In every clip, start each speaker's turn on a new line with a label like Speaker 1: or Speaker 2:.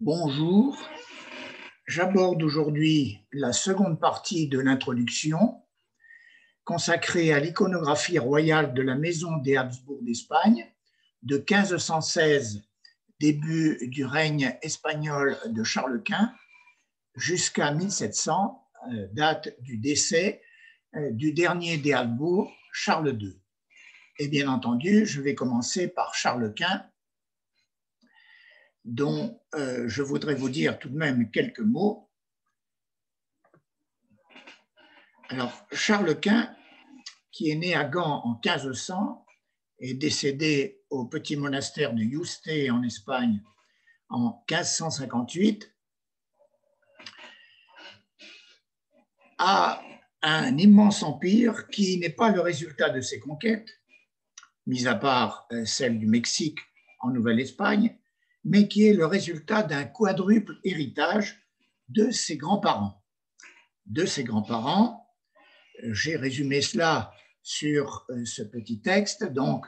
Speaker 1: Bonjour, j'aborde aujourd'hui la seconde partie de l'introduction consacrée à l'iconographie royale de la maison des Habsbourg d'Espagne de 1516, début du règne espagnol de Charles Quint, jusqu'à 1700, date du décès du dernier des Habsbourg, Charles II. Et bien entendu, je vais commencer par Charles Quint, dont je voudrais vous dire tout de même quelques mots. Alors, Charles Quint, qui est né à Gand en 1500 et décédé au petit monastère de Yuste en Espagne en 1558, a un immense empire qui n'est pas le résultat de ses conquêtes, mis à part celle du Mexique en Nouvelle-Espagne, mais qui est le résultat d'un quadruple héritage de ses grands-parents. J'ai résumé cela sur ce petit texte. Donc,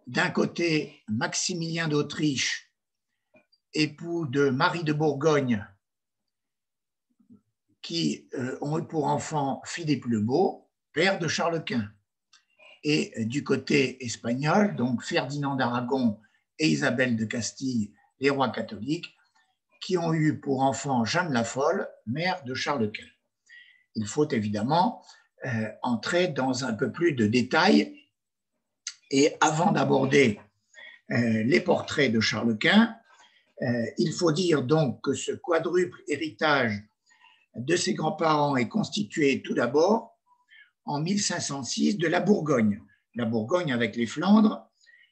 Speaker 1: d'un côté, Maximilien d'Autriche, époux de Marie de Bourgogne, qui ont eu pour enfant Philippe le Beau, père de Charles Quint. Et du côté espagnol, donc Ferdinand d'Aragon et Isabelle de Castille, les rois catholiques, qui ont eu pour enfant Jeanne la Folle, mère de Charles Quint. Il faut évidemment entrer dans un peu plus de détails. Et avant d'aborder les portraits de Charles Quint, il faut dire donc que ce quadruple héritage de ses grands-parents est constitué tout d'abord en 1506 de la Bourgogne. La Bourgogne avec les Flandres,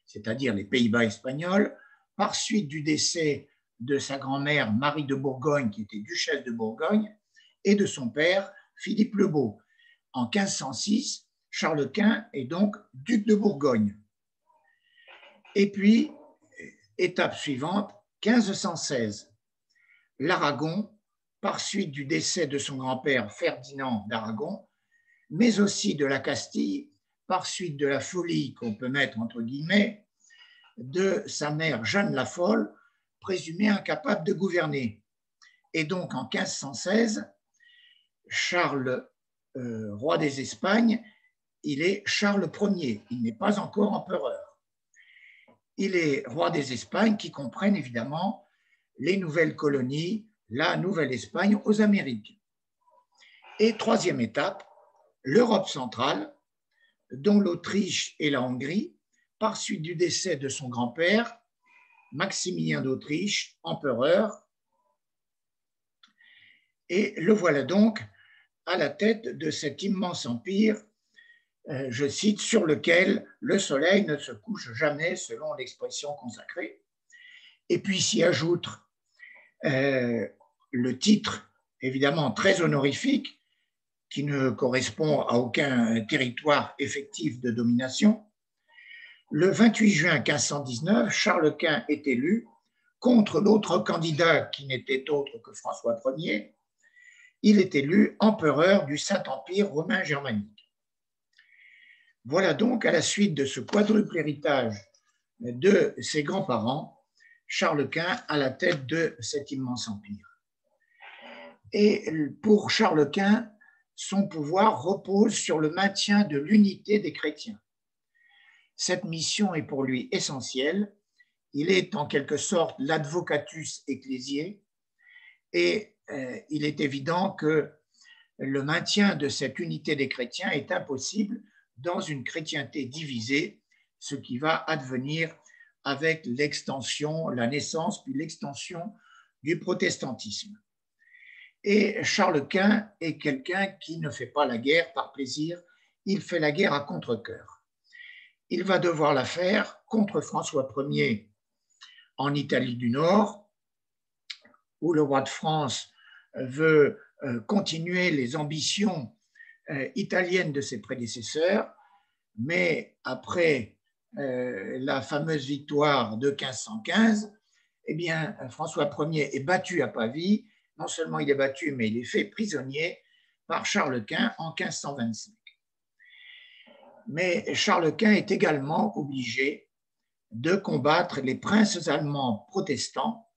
Speaker 1: c'est-à-dire les Pays-Bas espagnols, par suite du décès de sa grand-mère Marie de Bourgogne, qui était duchesse de Bourgogne, et de son père Philippe le Beau. En 1506, Charles Quint est donc duc de Bourgogne. Et puis, étape suivante, 1516, l'Aragon, par suite du décès de son grand-père Ferdinand d'Aragon, mais aussi de la Castille, par suite de la folie qu'on peut mettre entre guillemets de sa mère Jeanne la Folle, présumée incapable de gouverner. Et donc en 1516, Charles, roi des Espagnes, il est Charles Ier, il n'est pas encore empereur. Il est roi des Espagnes qui comprennent évidemment les nouvelles colonies, la Nouvelle-Espagne aux Amériques. Et troisième étape, l'Europe centrale, dont l'Autriche et la Hongrie, par suite du décès de son grand-père, Maximilien d'Autriche, empereur. Et le voilà donc à la tête de cet immense empire, je cite, sur lequel le soleil ne se couche jamais, selon l'expression consacrée. Et puis s'y ajoute le titre, évidemment très honorifique, qui ne correspond à aucun territoire effectif de domination. Le 28 juin 1519, Charles Quint est élu contre l'autre candidat qui n'était autre que François Ier. Il est élu empereur du Saint-Empire romain germanique. Voilà donc, à la suite de ce quadruple héritage de ses grands-parents, Charles Quint à la tête de cet immense empire. Et pour Charles Quint, son pouvoir repose sur le maintien de l'unité des chrétiens. Cette mission est pour lui essentielle. Il est en quelque sorte l'advocatus ecclésiae et il est évident que le maintien de cette unité des chrétiens est impossible dans une chrétienté divisée, ce qui va advenir avec l'extension, la naissance puis l'extension du protestantisme. Et Charles Quint est quelqu'un qui ne fait pas la guerre par plaisir, il fait la guerre à contre-cœur. Il va devoir la faire contre François Ier en Italie du Nord, où le roi de France veut continuer les ambitions italiennes de ses prédécesseurs, mais après la fameuse victoire de 1515, eh bien, François Ier est battu à Pavie. Non seulement il est battu, mais il est fait prisonnier par Charles Quint en 1525. Mais Charles Quint est également obligé de combattre les princes allemands protestants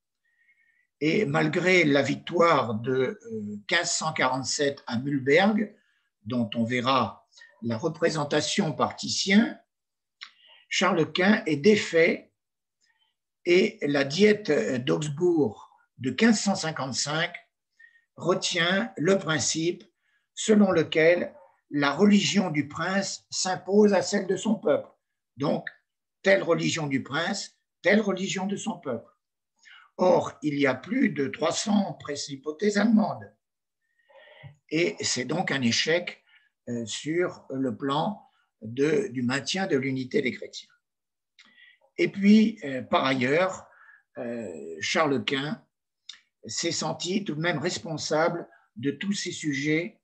Speaker 1: Et malgré la victoire de 1547 à Mühlberg, dont on verra la représentation par Titien, Charles Quint est défait et la diète d'Augsbourg de 1555 retient le principe selon lequel la religion du prince s'impose à celle de son peuple. Donc, telle religion du prince, telle religion de son peuple. Or, il y a plus de 300 principautés allemandes. Et c'est donc un échec sur le plan du maintien de l'unité des chrétiens. Et puis, par ailleurs, Charles Quint s'est senti tout de même responsable de tous ces sujets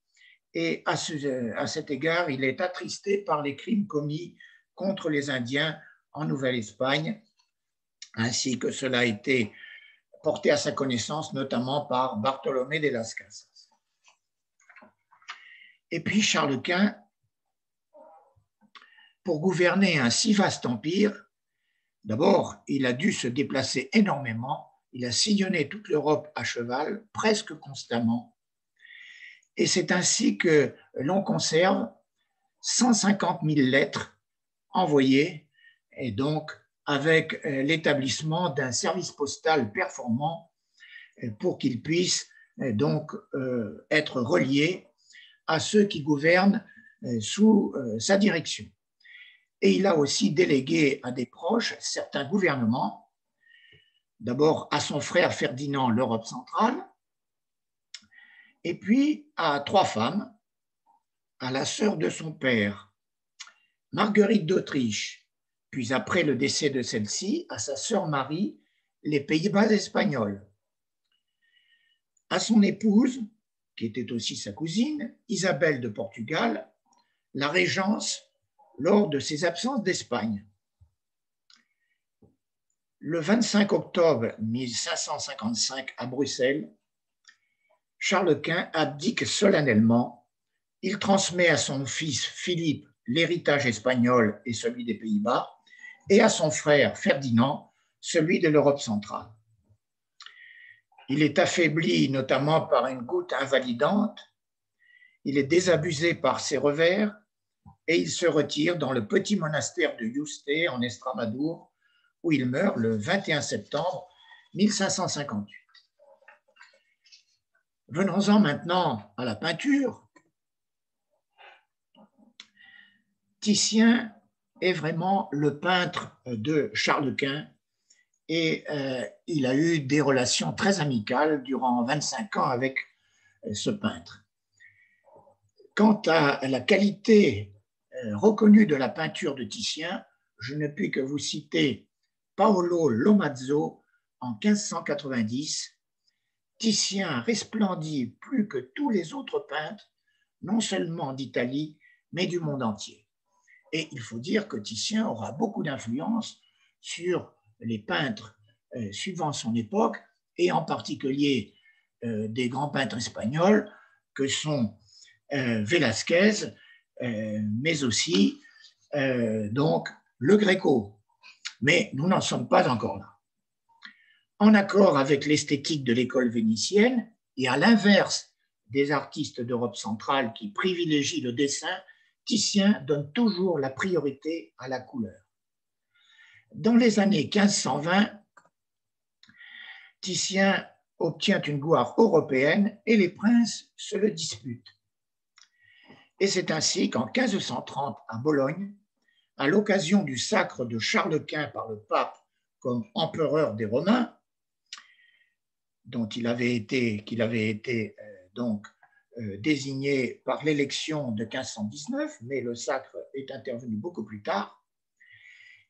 Speaker 1: et à cet égard, il est attristé par les crimes commis contre les Indiens en Nouvelle-Espagne, ainsi que cela a été porté à sa connaissance notamment par Bartolomé de las Casas. Et puis Charles Quint, pour gouverner un si vaste empire, d'abord, il a dû se déplacer énormément, il a sillonné toute l'Europe à cheval, presque constamment, et c'est ainsi que l'on conserve 150 000 lettres envoyées, et donc avec l'établissement d'un service postal performant pour qu'il puisse donc être relié à ceux qui gouvernent sous sa direction. Et il a aussi délégué à des proches certains gouvernements, d'abord à son frère Ferdinand l'Europe centrale, et puis à 3 femmes, à la sœur de son père, Marguerite d'Autriche, puis après le décès de celle-ci, à sa sœur Marie, les Pays-Bas espagnols, à son épouse, qui était aussi sa cousine, Isabelle de Portugal, la régence lors de ses absences d'Espagne. Le 25 octobre 1555 à Bruxelles, Charles Quint abdique solennellement. Il transmet à son fils Philippe l'héritage espagnol et celui des Pays-Bas, et à son frère Ferdinand celui de l'Europe centrale. Il est affaibli notamment par une goutte invalidante, il est désabusé par ses revers et il se retire dans le petit monastère de Yuste en Estramadour, où il meurt le 21 septembre 1558. Venons-en maintenant à la peinture. Titien est vraiment le peintre de Charles Quint et il a eu des relations très amicales durant 25 ans avec ce peintre. Quant à la qualité reconnue de la peinture de Titien, je ne puis que vous citer Paolo Lomazzo en 1590. Titien resplendit plus que tous les autres peintres, non seulement d'Italie, mais du monde entier. Et il faut dire que Titien aura beaucoup d'influence sur les peintres suivant son époque, et en particulier des grands peintres espagnols que sont Velázquez, mais aussi donc le Gréco. Mais nous n'en sommes pas encore là. En accord avec l'esthétique de l'école vénitienne, et à l'inverse des artistes d'Europe centrale qui privilégient le dessin, Titien donne toujours la priorité à la couleur. Dans les années 1520, Titien obtient une gloire européenne et les princes se le disputent. Et c'est ainsi qu'en 1530, à Bologne, à l'occasion du sacre de Charles Quint par le pape comme empereur des Romains, qu'il avait été donc désigné par l'élection de 1519, mais le sacre est intervenu beaucoup plus tard,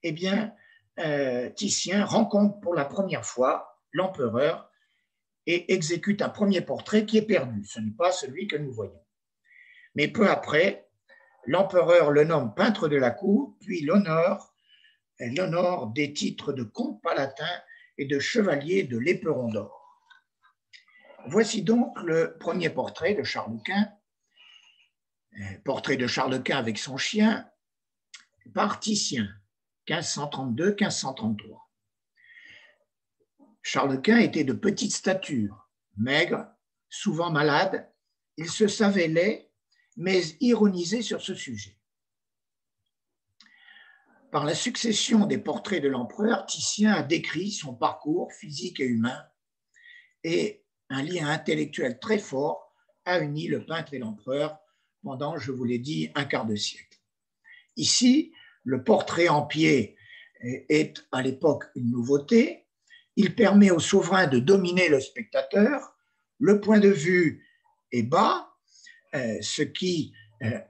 Speaker 1: eh bien, Titien rencontre pour la première fois l'empereur et exécute un premier portrait qui est perdu. Ce n'est pas celui que nous voyons. Mais peu après, l'empereur le nomme peintre de la cour, puis l'honore des titres de comte palatin et de chevalier de l'Éperon d'or. Voici donc le premier portrait de Charles Quint, portrait de Charles Quint avec son chien, par Titien, 1532-1533. Charles Quint était de petite stature, maigre, souvent malade. Il se savait laid, mais ironisait sur ce sujet. Par la succession des portraits de l'empereur, Titien a décrit son parcours physique et humain, et un lien intellectuel très fort a uni le peintre et l'empereur pendant, je vous l'ai dit, un quart de siècle. Ici, le portrait en pied est à l'époque une nouveauté. Il permet au souverain de dominer le spectateur. Le point de vue est bas, ce qui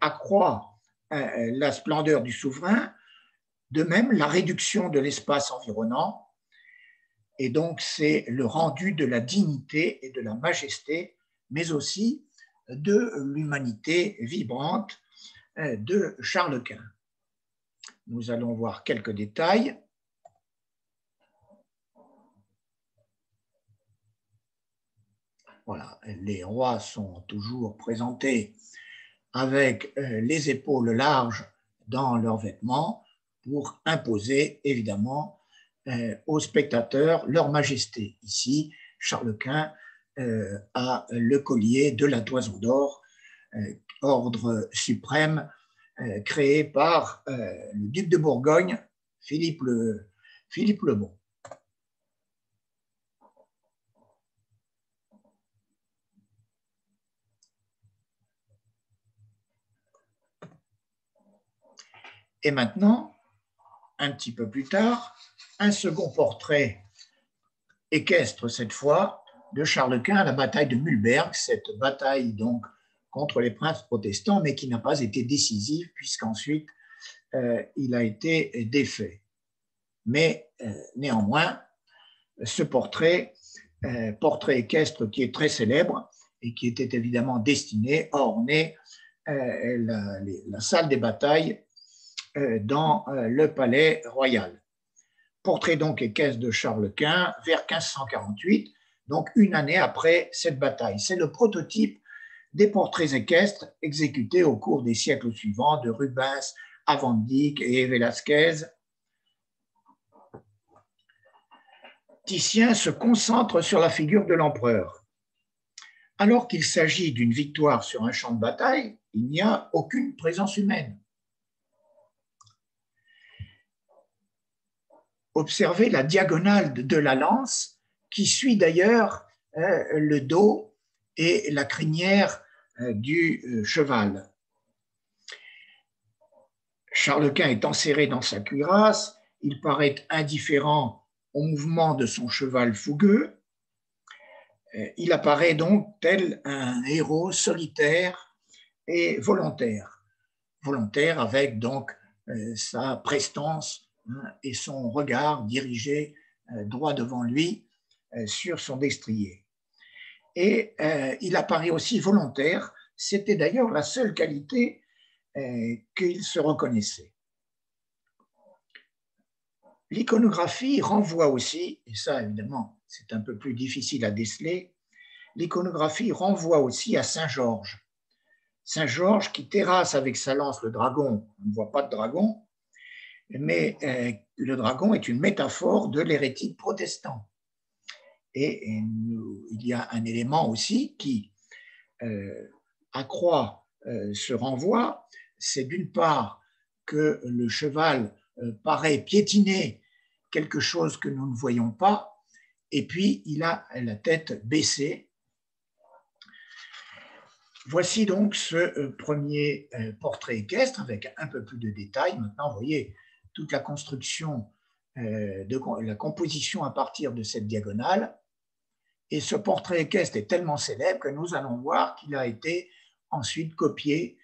Speaker 1: accroît la splendeur du souverain. De même, la réduction de l'espace environnant. Et donc, c'est le rendu de la dignité et de la majesté, mais aussi de l'humanité vibrante de Charles Quint. Nous allons voir quelques détails. Voilà, les rois sont toujours présentés avec les épaules larges dans leurs vêtements pour imposer évidemment aux spectateurs leur majesté. Ici, Charles Quint a le collier de la Toison d'Or, ordre suprême créé par le duc de Bourgogne, Philippe le Bon. Et maintenant, un petit peu plus tard, un second portrait équestre cette fois de Charles Quint à la bataille de Mühlberg, cette bataille donc contre les princes protestants, mais qui n'a pas été décisive puisqu'ensuite il a été défait. Mais néanmoins, ce portrait équestre qui est très célèbre et qui était évidemment destiné à orner la salle des batailles dans le palais royal. Portrait donc équestre de Charles Quint vers 1548, donc une année après cette bataille. C'est le prototype des portraits équestres exécutés au cours des siècles suivants de Rubens à Van Dyck et Velázquez. Titien se concentre sur la figure de l'empereur. Alors qu'il s'agit d'une victoire sur un champ de bataille, il n'y a aucune présence humaine. Observez la diagonale de la lance qui suit d'ailleurs le dos et la crinière du cheval. Charles Quint est enserré dans sa cuirasse, il paraît indifférent au mouvement de son cheval fougueux. Il apparaît donc tel un héros solitaire et volontaire. Volontaire avec donc sa prestance et son regard dirigé droit devant lui sur son destrier. Et il apparaît aussi volontaire, c'était d'ailleurs la seule qualité qu'il se reconnaissait. L'iconographie renvoie aussi, et ça évidemment c'est un peu plus difficile à déceler, l'iconographie renvoie aussi à Saint Georges. Saint Georges qui terrasse avec sa lance le dragon, on ne voit pas de dragon, mais le dragon est une métaphore de l'hérétique protestant. Et il y a un élément aussi qui accroît ce renvoi, c'est d'une part que le cheval paraît piétiner quelque chose que nous ne voyons pas, et puis il a la tête baissée. Voici donc ce premier portrait équestre avec un peu plus de détails. Maintenant, vous voyez toute la construction, la composition à partir de cette diagonale. Et ce portrait équestre est tellement célèbre que nous allons voir qu'il a été ensuite copié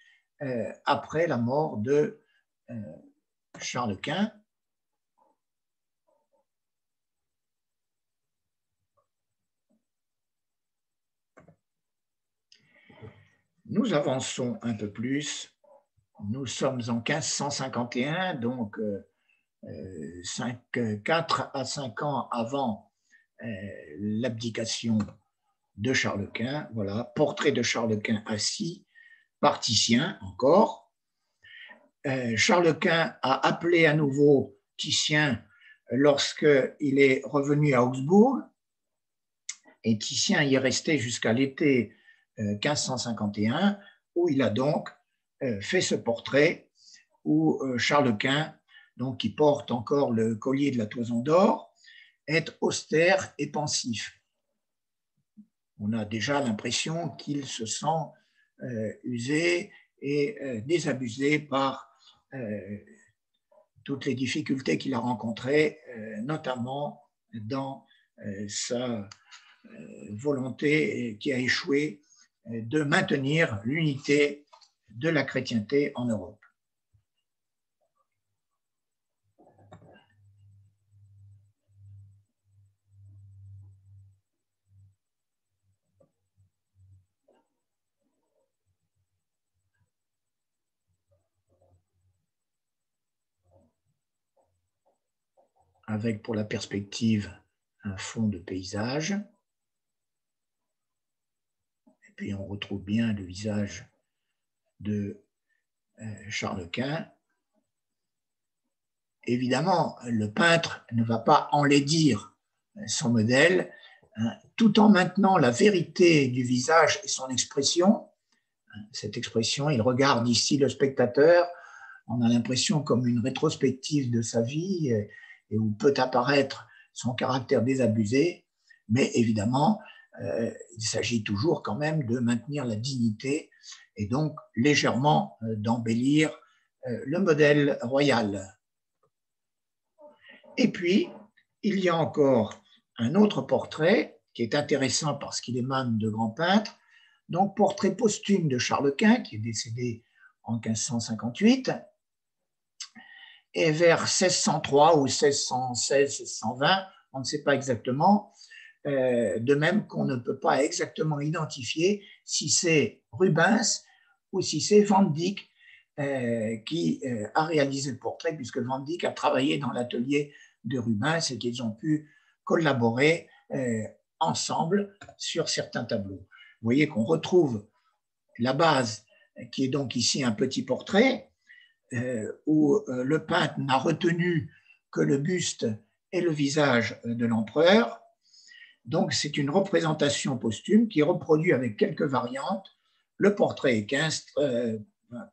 Speaker 1: après la mort de Charles Quint. Nous avançons un peu plus. Nous sommes en 1551, donc 4 à 5 ans avant l'abdication de Charles Quint. Voilà, portrait de Charles Quint assis, par Titien encore. Charles Quint a appelé à nouveau Titien lorsqu'il est revenu à Augsbourg. Et Titien y est resté jusqu'à l'été 1551, où il a donc fait ce portrait où Charles Quint, donc, qui porte encore le collier de la Toison d'Or, est austère et pensif. On a déjà l'impression qu'il se sent usé et désabusé par toutes les difficultés qu'il a rencontrées, notamment dans sa volonté qui a échoué de maintenir l'unité de la chrétienté en Europe. Avec pour la perspective un fond de paysage. Et puis on retrouve bien le visage de Charles Quint. Évidemment, le peintre ne va pas enlaidir son modèle, tout en maintenant la vérité du visage et son expression. Cette expression, il regarde ici le spectateur, on a l'impression comme une rétrospective de sa vie et où peut apparaître son caractère désabusé, mais évidemment, il s'agit toujours quand même de maintenir la dignité et donc légèrement d'embellir le modèle royal. Et puis, il y a encore un autre portrait qui est intéressant parce qu'il émane de grands peintres, donc portrait posthume de Charles Quint, qui est décédé en 1558, et vers 1603 ou 1616, 1620, on ne sait pas exactement, de même qu'on ne peut pas exactement identifier si c'est Rubens ou si c'est Van Dyck qui a réalisé le portrait, puisque Van Dyck a travaillé dans l'atelier de Rubens et qu'ils ont pu collaborer ensemble sur certains tableaux. Vous voyez qu'on retrouve la base, qui est donc ici un petit portrait, où le peintre n'a retenu que le buste et le visage de l'empereur. Donc c'est une représentation posthume qui reproduit avec quelques variantes le portrait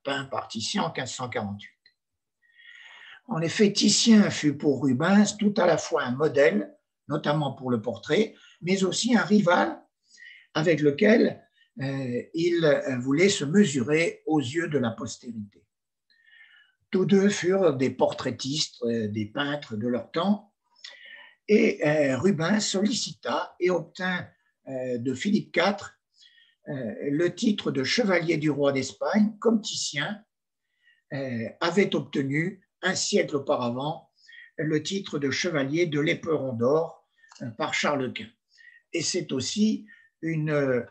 Speaker 1: peint par Titien en 1548. En effet, Titien fut pour Rubens tout à la fois un modèle, notamment pour le portrait, mais aussi un rival avec lequel il voulait se mesurer aux yeux de la postérité. Tous deux furent des portraitistes, des peintres de leur temps, et Rubens sollicita et obtint de Philippe IV le titre de chevalier du roi d'Espagne, comme Titien avait obtenu un siècle auparavant le titre de chevalier de l'Éperon d'or par Charles Quint. Et c'est aussi une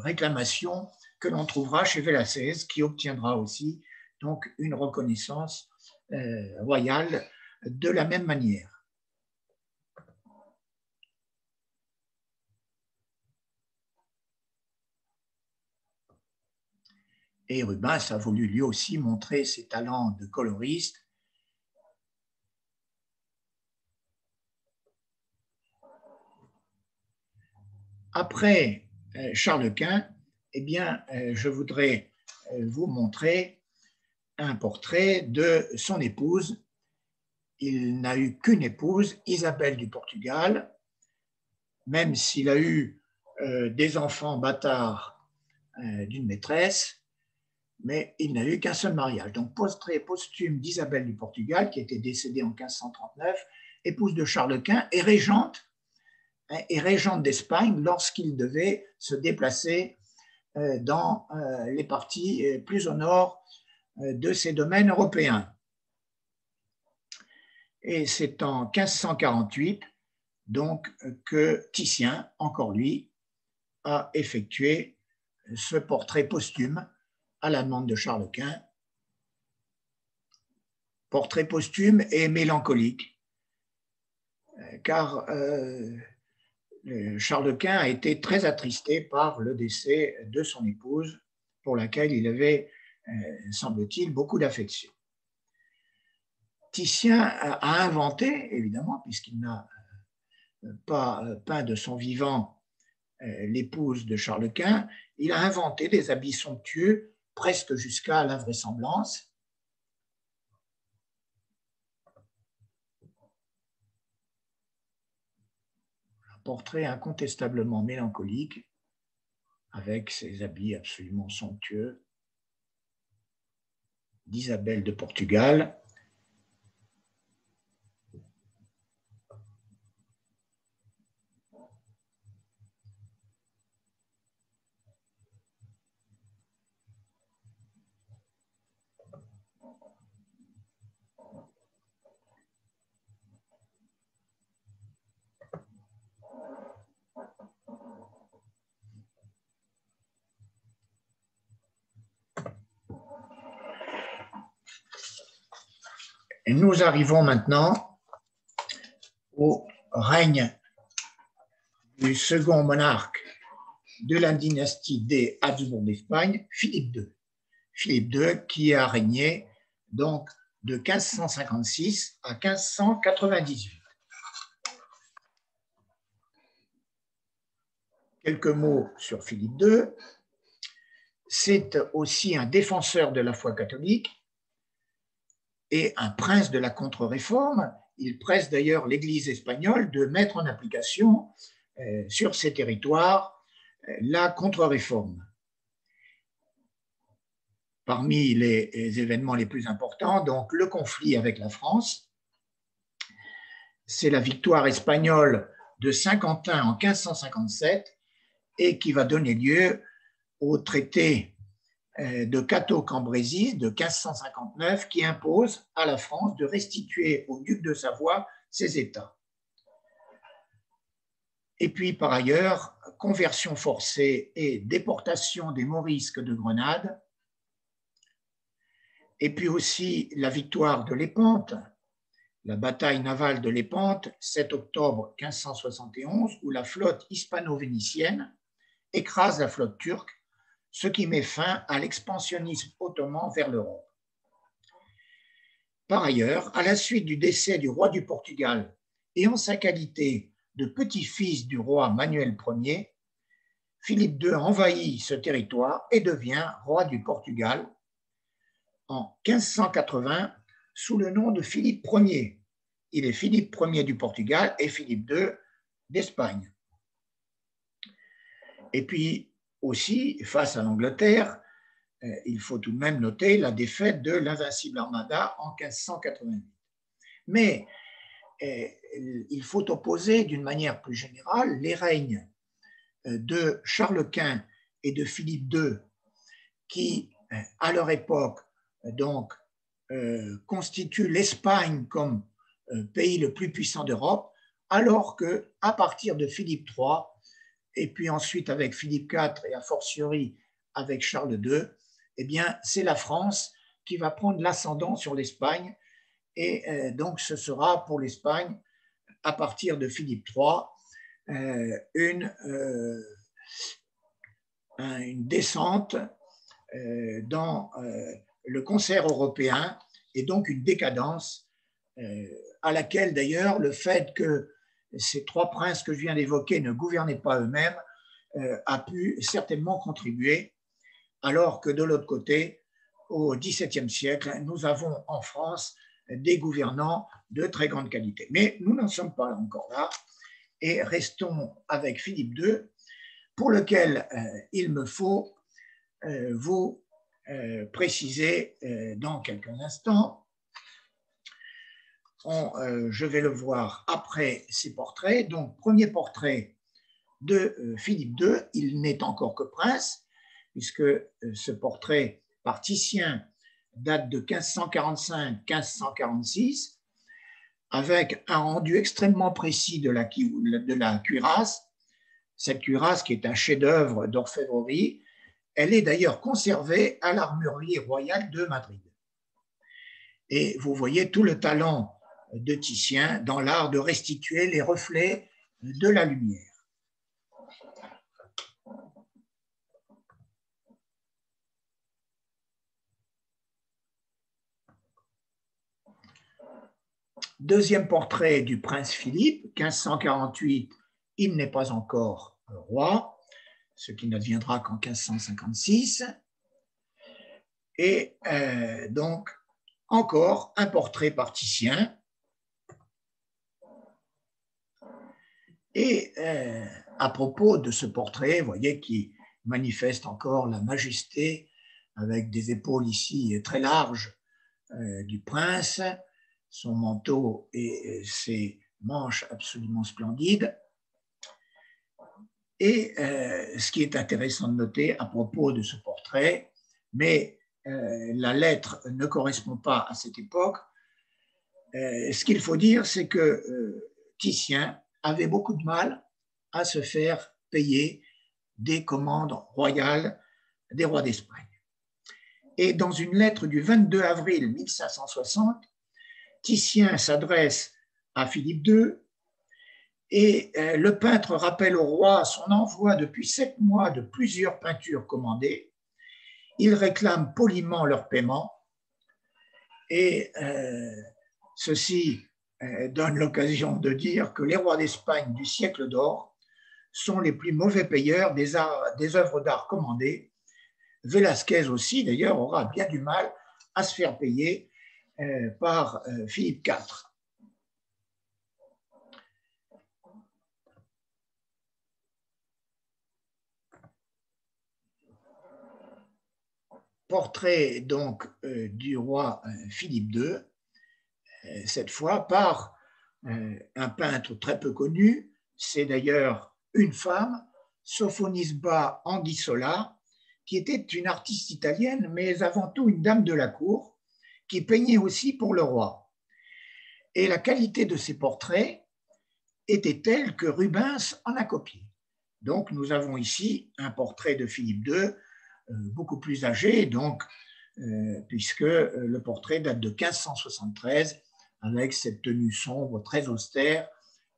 Speaker 1: réclamation que l'on trouvera chez Velázquez, qui obtiendra aussi donc une reconnaissance royale de la même manière. Et Rubens a voulu lui aussi montrer ses talents de coloriste. Après Charles Quint, eh bien, je voudrais vous montrer un portrait de son épouse. Il n'a eu qu'une épouse, Isabelle du Portugal, même s'il a eu des enfants bâtards d'une maîtresse, mais il n'a eu qu'un seul mariage. Donc, portrait posthume d'Isabelle du Portugal, qui était décédée en 1539, épouse de Charles Quint et régente d'Espagne lorsqu'il devait se déplacer dans les parties plus au nord de ses domaines européens. Et c'est en 1548 donc que Titien, encore lui, a effectué ce portrait posthume à la demande de Charles Quint. Portrait posthume et mélancolique, car Charles Quint a été très attristé par le décès de son épouse, pour laquelle il avait, semble-t-il, beaucoup d'affection. Titien a inventé, évidemment, puisqu'il n'a pas peint de son vivant l'épouse de Charles Quint, il a inventé des habits somptueux presque jusqu'à l'invraisemblance. Un portrait incontestablement mélancolique avec ses habits absolument somptueux d'Isabelle de Portugal. Et nous arrivons maintenant au règne du second monarque de la dynastie des Habsbourg d'Espagne, Philippe II. Philippe II qui a régné donc de 1556 à 1598. Quelques mots sur Philippe II. C'est aussi un défenseur de la foi catholique et un prince de la contre-réforme. Il presse d'ailleurs l'Église espagnole de mettre en application sur ces territoires la contre-réforme. Parmi les événements les plus importants, donc le conflit avec la France, c'est la victoire espagnole de Saint-Quentin en 1557 et qui va donner lieu au traité de Cateau-Cambrésis de 1559 qui impose à la France de restituer au duc de Savoie ses États. Et puis par ailleurs, conversion forcée et déportation des Morisques de Grenade, et puis aussi la victoire de Lépante, la bataille navale de Lépante, 7 octobre 1571, où la flotte hispano-vénitienne écrase la flotte turque, ce qui met fin à l'expansionnisme ottoman vers l'Europe. Par ailleurs, à la suite du décès du roi du Portugal et en sa qualité de petit-fils du roi Manuel Ier, Philippe II envahit ce territoire et devient roi du Portugal en 1580 sous le nom de Philippe Ier. Il est Philippe Ier du Portugal et Philippe II d'Espagne. Et puis aussi, face à l'Angleterre, il faut tout de même noter la défaite de l'Invincible Armada en 1588. Mais il faut opposer d'une manière plus générale les règnes de Charles Quint et de Philippe II qui, à leur époque, donc, constituent l'Espagne comme pays le plus puissant d'Europe, alors qu'à partir de Philippe III, et puis ensuite avec Philippe IV et a fortiori avec Charles II, eh bien, c'est la France qui va prendre l'ascendant sur l'Espagne. Et donc, ce sera pour l'Espagne, à partir de Philippe III, une descente dans le concert européen et donc une décadence à laquelle d'ailleurs le fait que ces trois princes que je viens d'évoquer ne gouvernaient pas eux-mêmes a pu certainement contribuer, alors que de l'autre côté, au XVIIe siècle, nous avons en France des gouvernants de très grande qualité. Mais nous n'en sommes pas encore là et restons avec Philippe II, pour lequel il me faut vous préciser dans quelques instants. Je vais le voir après ces portraits. Donc, premier portrait de Philippe II, il n'est encore que prince, puisque ce portrait par Titien date de 1545-1546, avec un rendu extrêmement précis de la cuirasse. Cette cuirasse qui est un chef-d'œuvre d'orfèvrerie, elle est d'ailleurs conservée à l'armurerie royale de Madrid. Et vous voyez tout le talent de Titien dans l'art de restituer les reflets de la lumière. Deuxième portrait du prince Philippe, 1548, il n'est pas encore roi. ce qui n'adviendra qu'en 1556. Et donc, encore un portrait par Titien. Et à propos de ce portrait, vous voyez, qui manifeste encore la majesté, avec des épaules ici très larges du prince, son manteau et ses manches absolument splendides. Et ce qui est intéressant de noter à propos de ce portrait, mais la lettre ne correspond pas à cette époque, ce qu'il faut dire, c'est que Titien avait beaucoup de mal à se faire payer des commandes royales des rois d'Espagne. Et dans une lettre du 22 avril 1560, Titien s'adresse à Philippe II et le peintre rappelle au roi son envoi depuis 7 mois de plusieurs peintures commandées. Il réclame poliment leur paiement et ceci donne l'occasion de dire que les rois d'Espagne du siècle d'or sont les plus mauvais payeurs des œuvres d'art commandées. Velázquez aussi, d'ailleurs, aura bien du mal à se faire payer par Philippe IV. Portrait donc du roi Philippe II, cette fois par un peintre très peu connu, c'est d'ailleurs une femme, Sophonisba Anguissola, qui était une artiste italienne, mais avant tout une dame de la cour, qui peignait aussi pour le roi. Et la qualité de ses portraits était telle que Rubens en a copié. Donc nous avons ici un portrait de Philippe II, beaucoup plus âgé, donc, puisque le portrait date de 1573, avec cette tenue sombre très austère.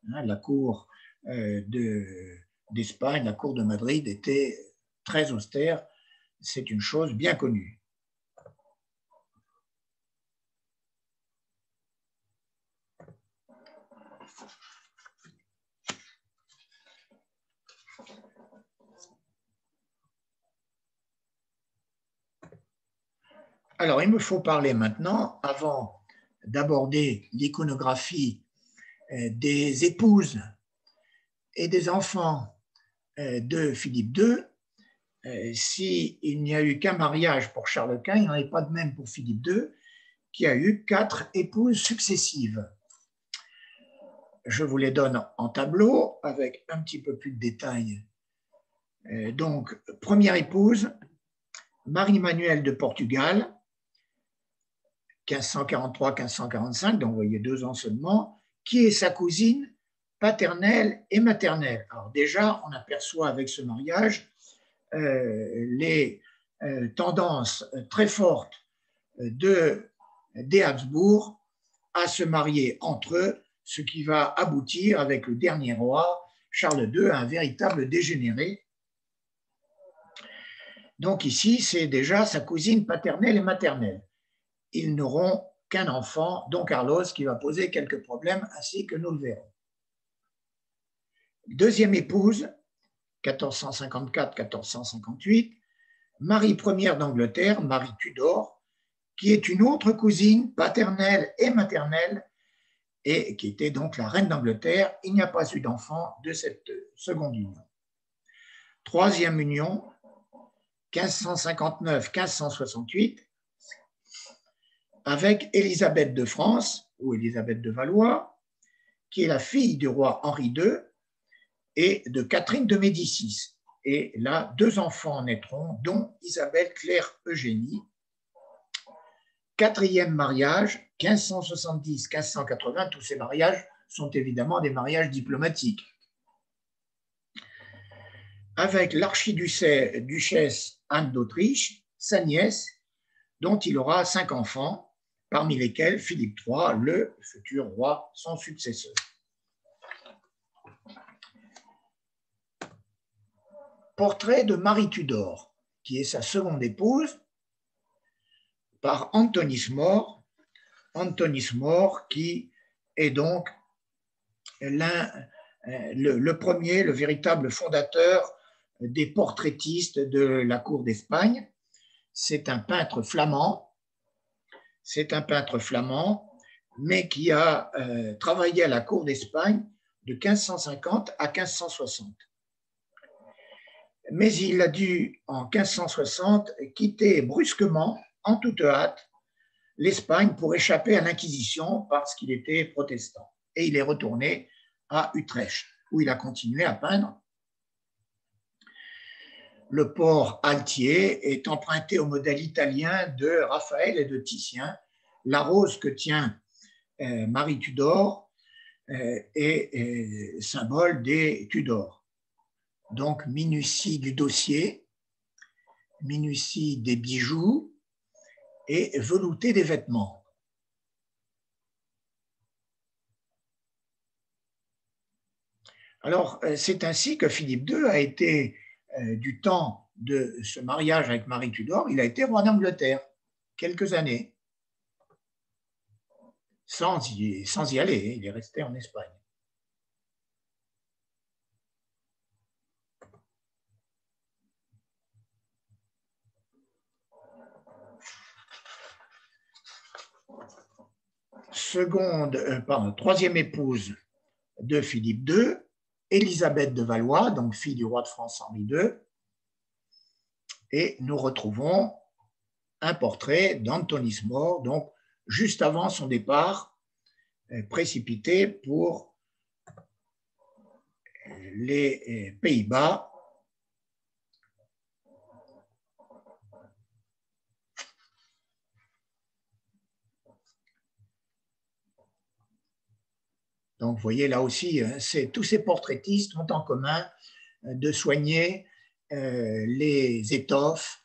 Speaker 1: La cour d'Espagne, la cour de Madrid était très austère, c'est une chose bien connue. Alors, il me faut parler maintenant, avant d'aborder l'iconographie des épouses et des enfants de Philippe II. S'il n'y a eu qu'un mariage pour Charles Quint, il n'y en avait pas de même pour Philippe II, qui a eu 4 épouses successives. Je vous les donne en tableau avec un petit peu plus de détails. Donc, première épouse, Marie-Manuelle de Portugal, 1543-1545, donc vous voyez 2 ans seulement, qui est sa cousine paternelle et maternelle. Alors déjà, on aperçoit avec ce mariage les tendances très fortes des Habsbourg à se marier entre eux, ce qui va aboutir avec le dernier roi, Charles II, à un véritable dégénéré. Donc ici, c'est déjà sa cousine paternelle et maternelle. Ils n'auront qu'un enfant, Don Carlos, qui va poser quelques problèmes, ainsi que nous le verrons. Deuxième épouse, 1454-1458, Marie Ier d'Angleterre, Marie Tudor, qui est une autre cousine paternelle et maternelle, et qui était donc la reine d'Angleterre. Il n'y a pas eu d'enfant de cette seconde union. Troisième union, 1559-1568, avec Élisabeth de France, ou Élisabeth de Valois, qui est la fille du roi Henri II et de Catherine de Médicis. Et là, 2 enfants naîtront, dont Isabelle Claire Eugénie. Quatrième mariage, 1570-1580, tous ces mariages sont évidemment des mariages diplomatiques. Avec l'archiduchesse Anne d'Autriche, sa nièce, dont il aura 5 enfants, parmi lesquels Philippe III, le futur roi, son successeur. Portrait de Marie Tudor, qui est sa seconde épouse, par Anthonis More. Anthonis More, qui est donc le premier, le véritable fondateur des portraitistes de la cour d'Espagne. C'est un peintre flamand. C'est un peintre flamand, mais qui a travaillé à la cour d'Espagne de 1550 à 1560. Mais il a dû, en 1560, quitter brusquement, en toute hâte, l'Espagne pour échapper à l'Inquisition parce qu'il était protestant. Et il est retourné à Utrecht, où il a continué à peindre. Le port Altier est emprunté au modèle italien de Raphaël et de Titien. La rose que tient Marie Tudor est symbole des Tudors. Donc, minutie du dossier, minutie des bijoux et velouté des vêtements. Alors, c'est ainsi que Philippe II a été, du temps de ce mariage avec Marie Tudor, il a été roi d'Angleterre quelques années, sans y aller, il est resté en Espagne. Troisième épouse de Philippe II, Élisabeth de Valois, donc fille du roi de France Henri II, et nous retrouvons un portrait d'Anthonis More, donc juste avant son départ précipité pour les Pays-Bas. Donc, vous voyez, là aussi, tous ces portraitistes ont en commun de soigner les étoffes,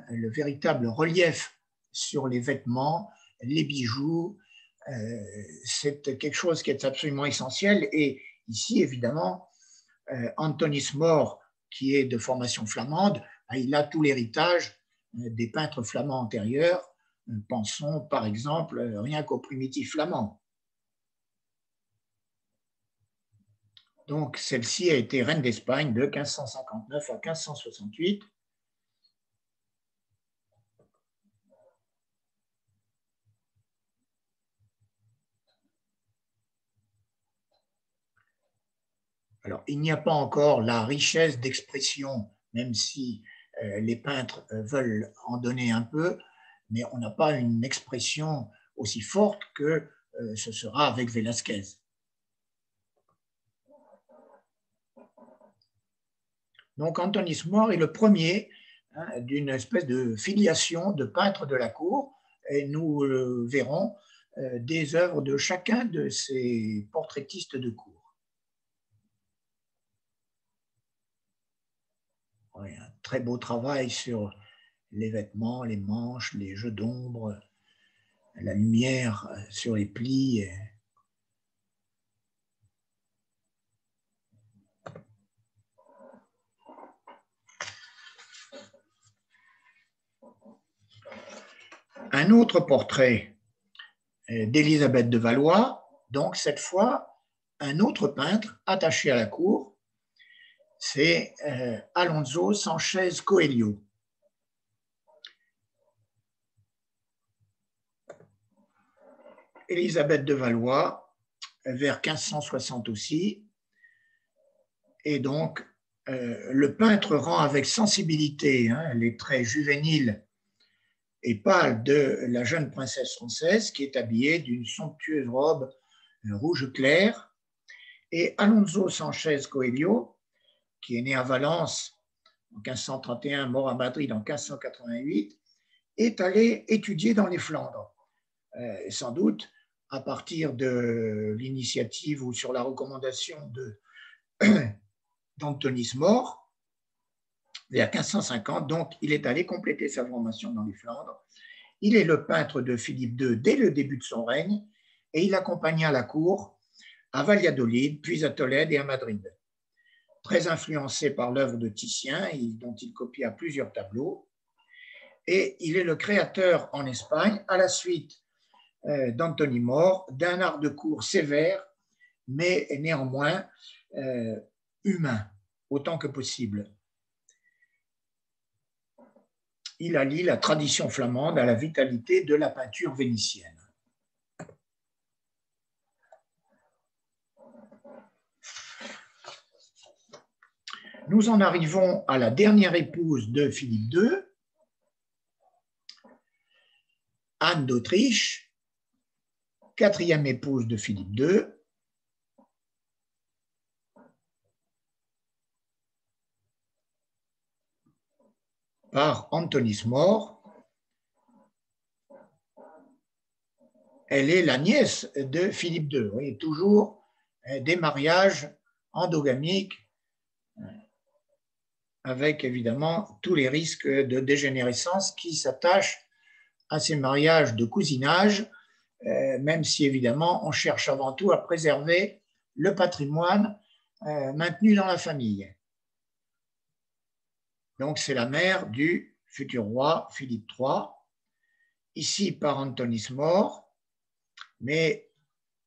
Speaker 1: le véritable relief sur les vêtements, les bijoux. C'est quelque chose qui est absolument essentiel. Et ici, évidemment, Anthonis More, qui est de formation flamande, il a tout l'héritage des peintres flamands antérieurs. Pensons, par exemple, rien qu'aux primitifs flamands. Donc, celle-ci a été reine d'Espagne de 1559 à 1568. Alors, il n'y a pas encore la richesse d'expression, même si les peintres veulent en donner un peu, mais on n'a pas une expression aussi forte que ce sera avec Velázquez. Donc, Anthonis More est le premier d'une espèce de filiation de peintres de la cour, et nous verrons des œuvres de chacun de ces portraitistes de cour. Ouais, un très beau travail sur les vêtements, les manches, les jeux d'ombre, la lumière sur les plis. Un autre portrait d'Élisabeth de Valois, donc cette fois un autre peintre attaché à la cour, c'est Alonso Sanchez Coelho. Élisabeth de Valois, vers 1560 aussi, et donc le peintre rend avec sensibilité les traits juvéniles et pâle de la jeune princesse française qui est habillée d'une somptueuse robe rouge clair. Et Alonso Sanchez Coelho, qui est né à Valence en 1531, mort à Madrid en 1588, est allé étudier dans les Flandres. Sans doute à partir de l'initiative ou sur la recommandation d'Anthonis More, vers 1550, donc il est allé compléter sa formation dans les Flandres. Il est le peintre de Philippe II dès le début de son règne et il accompagna la cour à Valladolid, puis à Tolède et à Madrid. Très influencé par l'œuvre de Titien, dont il copia plusieurs tableaux, et il est le créateur en Espagne, à la suite d'Anthonis More, d'un art de cour sévère, mais néanmoins humain, autant que possible. il allie la tradition flamande à la vitalité de la peinture vénitienne. Nous en arrivons à la dernière épouse de Philippe II, Anne d'Autriche, quatrième épouse de Philippe II. Par Anthonis More. Elle est la nièce de Philippe II. Vous voyez, toujours des mariages endogamiques avec évidemment tous les risques de dégénérescence qui s'attachent à ces mariages de cousinage, même si évidemment on cherche avant tout à préserver le patrimoine maintenu dans la famille. Donc c'est la mère du futur roi Philippe III, ici par Anthonis More, mais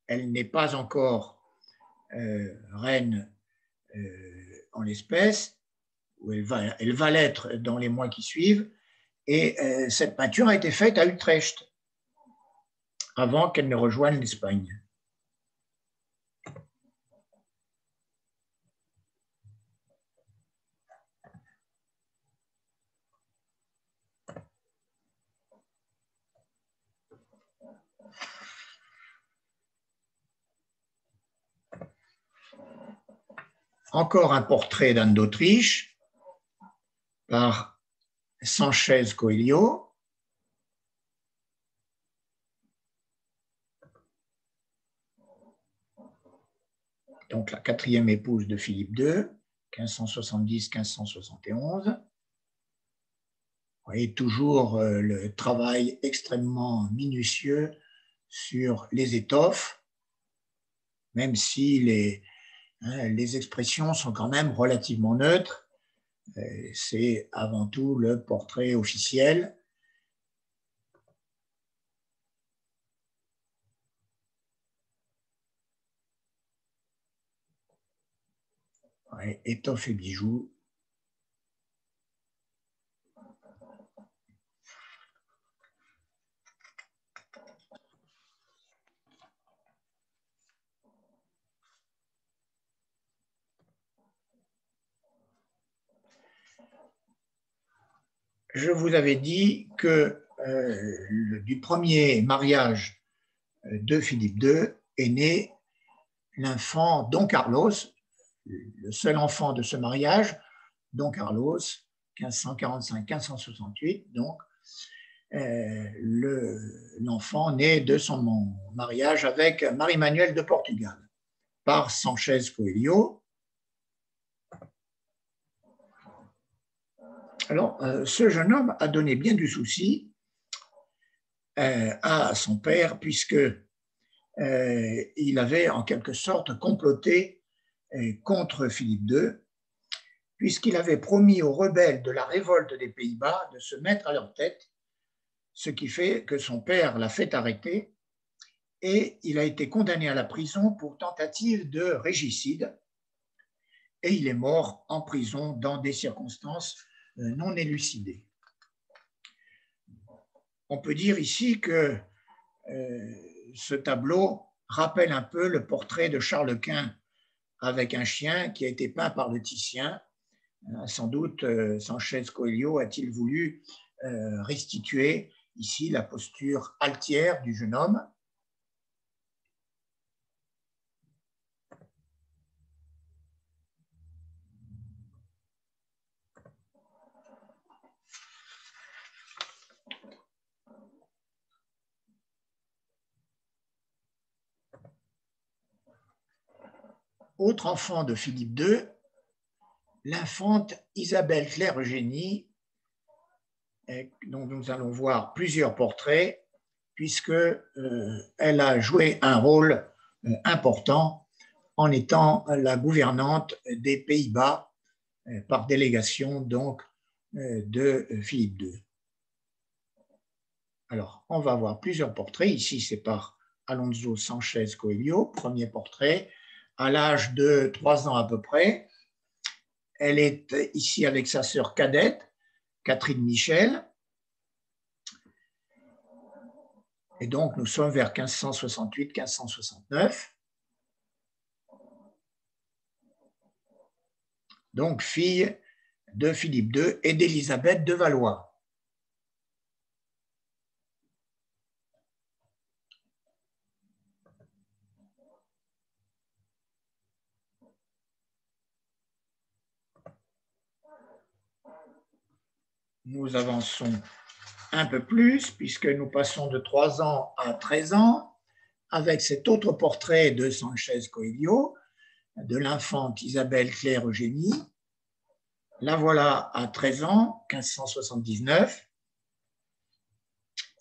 Speaker 1: elle n'est pas encore reine en l'espèce, ou elle va l'être dans les mois qui suivent, et cette peinture a été faite à Utrecht, avant qu'elle ne rejoigne l'Espagne. Encore un portrait d'Anne d'Autriche par Sanchez Coelho. Donc la quatrième épouse de Philippe II, 1570-1571. Vous voyez toujours le travail extrêmement minutieux sur les étoffes, même si les expressions sont quand même relativement neutres. C'est avant tout le portrait officiel. Ouais, étoffes et bijoux. Je vous avais dit que du premier mariage de Philippe II est né l'enfant Don Carlos, le seul enfant de ce mariage, Don Carlos, 1545-1568, donc l'enfant né de son mariage avec Marie-Manuelle de Portugal, par Sanchez Coelho. Alors, ce jeune homme a donné bien du souci à son père, puisque il avait en quelque sorte comploté contre Philippe II, puisqu'il avait promis aux rebelles de la révolte des Pays-Bas de se mettre à leur tête, ce qui fait que son père l'a fait arrêter et il a été condamné à la prison pour tentative de régicide et il est mort en prison dans des circonstances non élucidées. On peut dire ici que ce tableau rappelle un peu le portrait de Charles Quint avec un chien qui a été peint par le Titien. Sans doute, Sanchez Coelho a-t-il voulu restituer ici la posture altière du jeune homme. Autre enfant de Philippe II, l'infante Isabelle Claire-Eugénie, dont nous allons voir plusieurs portraits, puisqu'elle a joué un rôle important en étant la gouvernante des Pays-Bas par délégation donc de Philippe II. Alors, on va voir plusieurs portraits. Ici, c'est par Alonso Sanchez Coelho, premier portrait, à l'âge de 3 ans à peu près. Elle est ici avec sa sœur cadette, Catherine Michel, Et donc, nous sommes vers 1568-1569. Donc, fille de Philippe II et d'Élisabeth de Valois. Nous avançons un peu plus, puisque nous passons de 3 ans à 13 ans, avec cet autre portrait de Sanchez Coelho, de l'infante Isabelle Claire Eugénie. La voilà à 13 ans, 1579.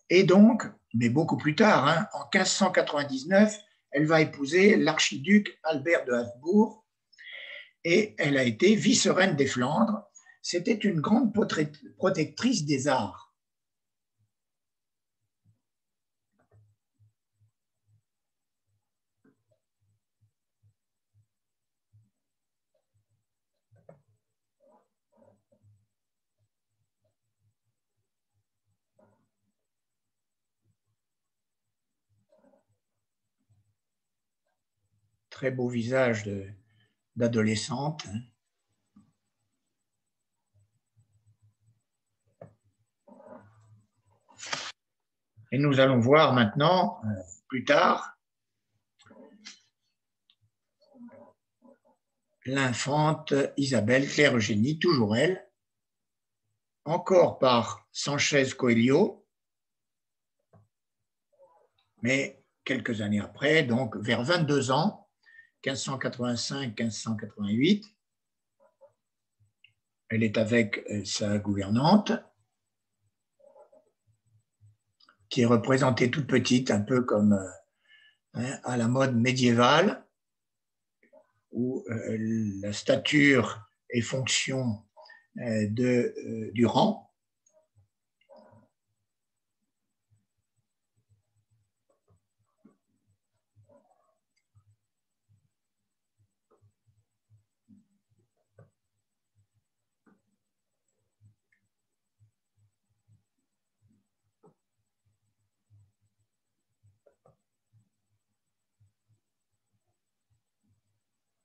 Speaker 1: Et donc, mais beaucoup plus tard, en 1599, elle va épouser l'archiduc Albert de Habsbourg et elle a été vice-reine des Flandres. C'était une grande protectrice des arts. Très beau visage d'adolescente. Et nous allons voir maintenant, plus tard, l'infante Isabelle Claire Eugénie, toujours elle, encore par Sanchez Coelho, mais quelques années après, donc vers 22 ans, 1585-1588, elle est avec sa gouvernante, qui est représentée toute petite, un peu comme à la mode médiévale, où la stature est fonction du rang.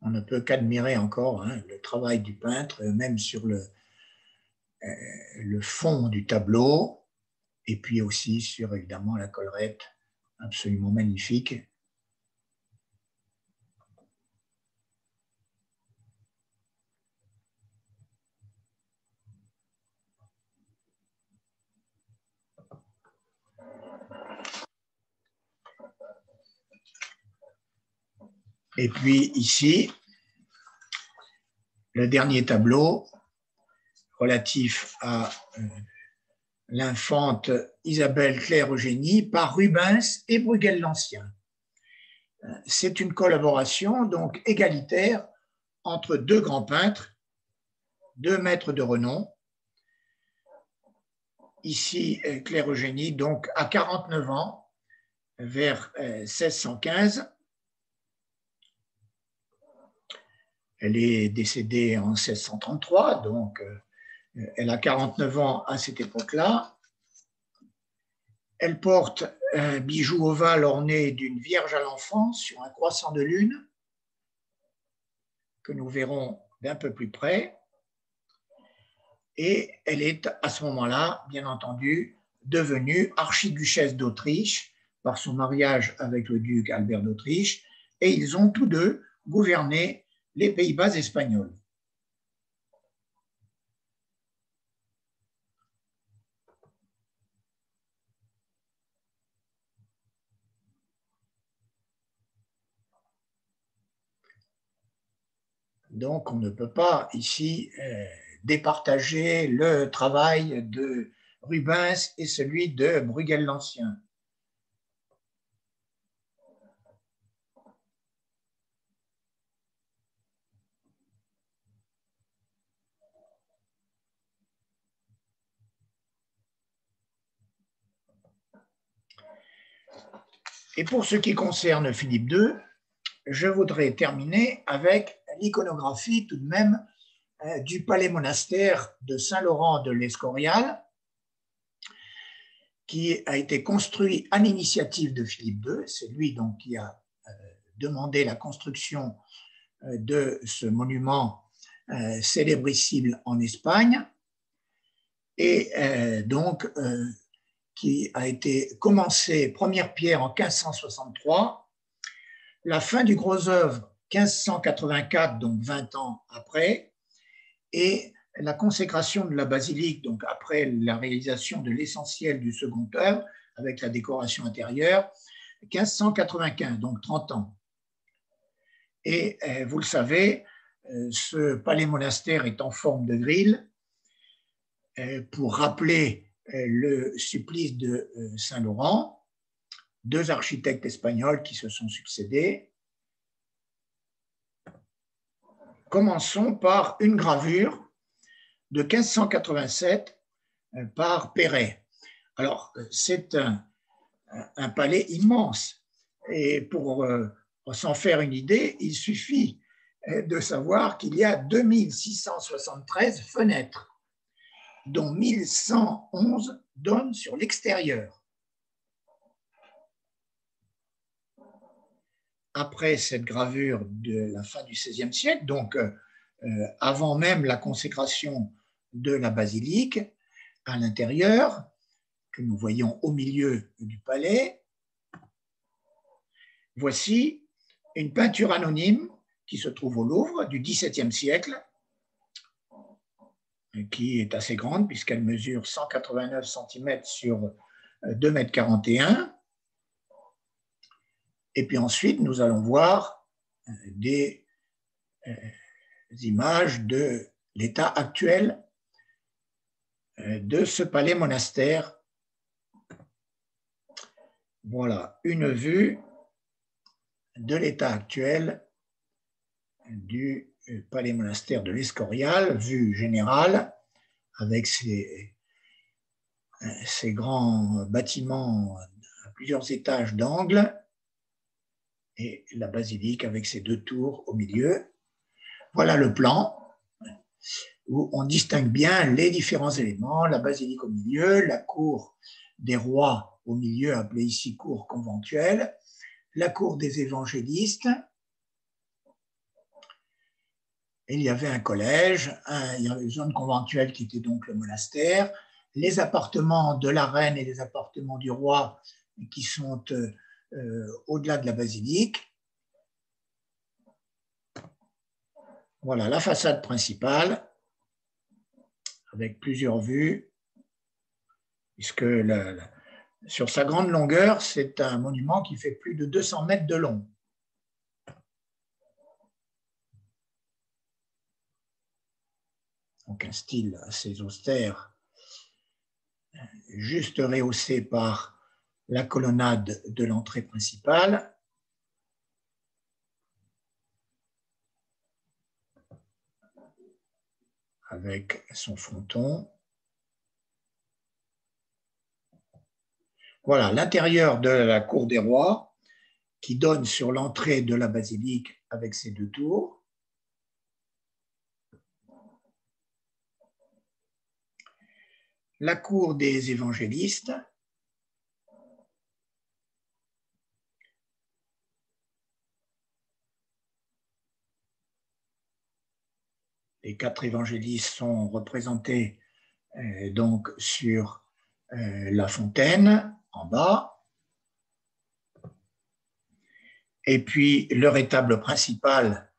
Speaker 1: On ne peut qu'admirer encore le travail du peintre, même sur le fond du tableau, et puis aussi sur évidemment la collerette, absolument magnifique. Et puis ici, le dernier tableau relatif à l'infante Isabelle Claire Eugénie par Rubens et Bruegel l'Ancien. C'est une collaboration donc égalitaire entre deux grands peintres, deux maîtres de renom. Ici, Claire Eugénie, donc à 49 ans, vers 1615. Elle est décédée en 1633, donc elle a 49 ans à cette époque-là. Elle porte un bijou ovale orné d'une Vierge à l'enfant sur un croissant de lune, que nous verrons d'un peu plus près. Et elle est à ce moment-là, bien entendu, devenue archiduchesse d'Autriche par son mariage avec le duc Albert d'Autriche, et ils ont tous deux gouverné les Pays-Bas espagnols. Donc, on ne peut pas ici départager le travail de Rubens et celui de Bruegel l'Ancien. Et pour ce qui concerne Philippe II, je voudrais terminer avec l'iconographie tout de même du palais monastère de Saint-Laurent de l'Escorial, qui a été construit à l'initiative de Philippe II. C'est lui donc qui a demandé la construction de ce monument célébrissime en Espagne, et donc qui a été commencé, première pierre en 1563, la fin du gros œuvre 1584, donc 20 ans après, et la consécration de la basilique, donc après la réalisation de l'essentiel du second œuvre, avec la décoration intérieure, 1595, donc 30 ans. Et vous le savez, ce palais-monastère est en forme de grille pour rappeler le supplice de Saint-Laurent, deux architectes espagnols qui se sont succédés. Commençons par une gravure de 1587 par Perret. Alors, c'est un palais immense, et pour s'en faire une idée, il suffit de savoir qu'il y a 2673 fenêtres, dont 1111 donnent sur l'extérieur. Après cette gravure de la fin du XVIe siècle, donc avant même la consécration de la basilique, à l'intérieur, que nous voyons au milieu du palais, voici une peinture anonyme qui se trouve au Louvre du XVIIe siècle, qui est assez grande puisqu'elle mesure 189 cm sur 2,41 m. Et puis ensuite, nous allons voir des images de l'état actuel de ce palais-monastère. Voilà, une vue de l'état actuel du palais-monastère de l'Escorial, vue générale, avec ces grands bâtiments à plusieurs étages d'angle, et la basilique avec ses deux tours au milieu. Voilà le plan où on distingue bien les différents éléments, la basilique au milieu, la cour des rois au milieu, appelée ici cour conventuelle, la cour des évangélistes. Et il y avait un collège, il y avait une zone conventuelle qui était donc le monastère, les appartements de la reine et les appartements du roi qui sont au-delà de la basilique. Voilà la façade principale avec plusieurs vues, puisque sur sa grande longueur, c'est un monument qui fait plus de 200 mètres de long. Donc un style assez austère, juste rehaussé par la colonnade de l'entrée principale. Avec son fronton. Voilà l'intérieur de la cour des rois qui donne sur l'entrée de la basilique avec ses deux tours. La cour des évangélistes. Les 4 évangélistes sont représentés donc sur la fontaine en bas. Et puis le rétable principal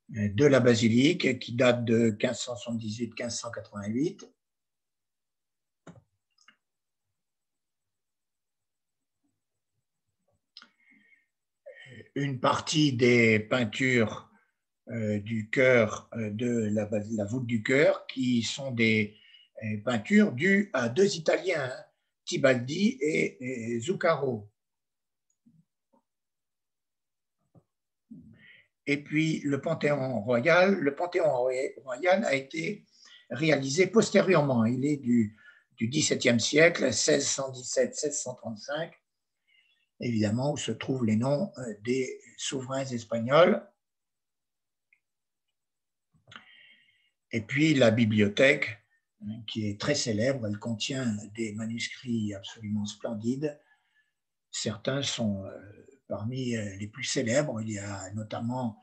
Speaker 1: de la basilique qui date de 1578-1588. Une partie des peintures du chœur, de la voûte du chœur, qui sont des peintures dues à 2 Italiens, Tibaldi et Zuccaro. Et puis le Panthéon royal a été réalisé postérieurement. Il est du XVIIe siècle, 1617-1635, évidemment, où se trouvent les noms des souverains espagnols. Et puis la bibliothèque qui est très célèbre. Elle contient des manuscrits absolument splendides. Certains sont parmi les plus célèbres. Il y a notamment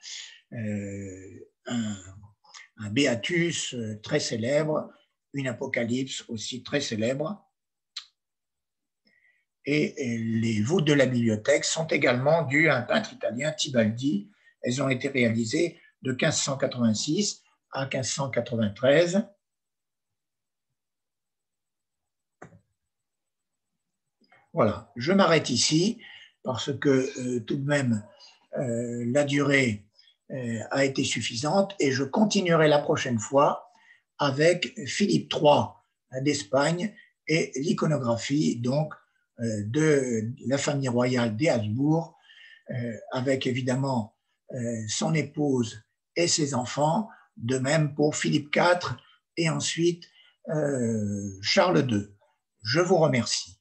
Speaker 1: un Béatus très célèbre, une Apocalypse aussi très célèbre. Et les voûtes de la bibliothèque sont également dues à un peintre italien, Tibaldi. Elles ont été réalisées de 1586 à 1593. Voilà, je m'arrête ici parce que tout de même, la durée a été suffisante et je continuerai la prochaine fois avec Philippe III d'Espagne et l'iconographie donc de la famille royale des Habsbourg, avec évidemment son épouse et ses enfants, de même pour Philippe IV et ensuite Charles II. Je vous remercie.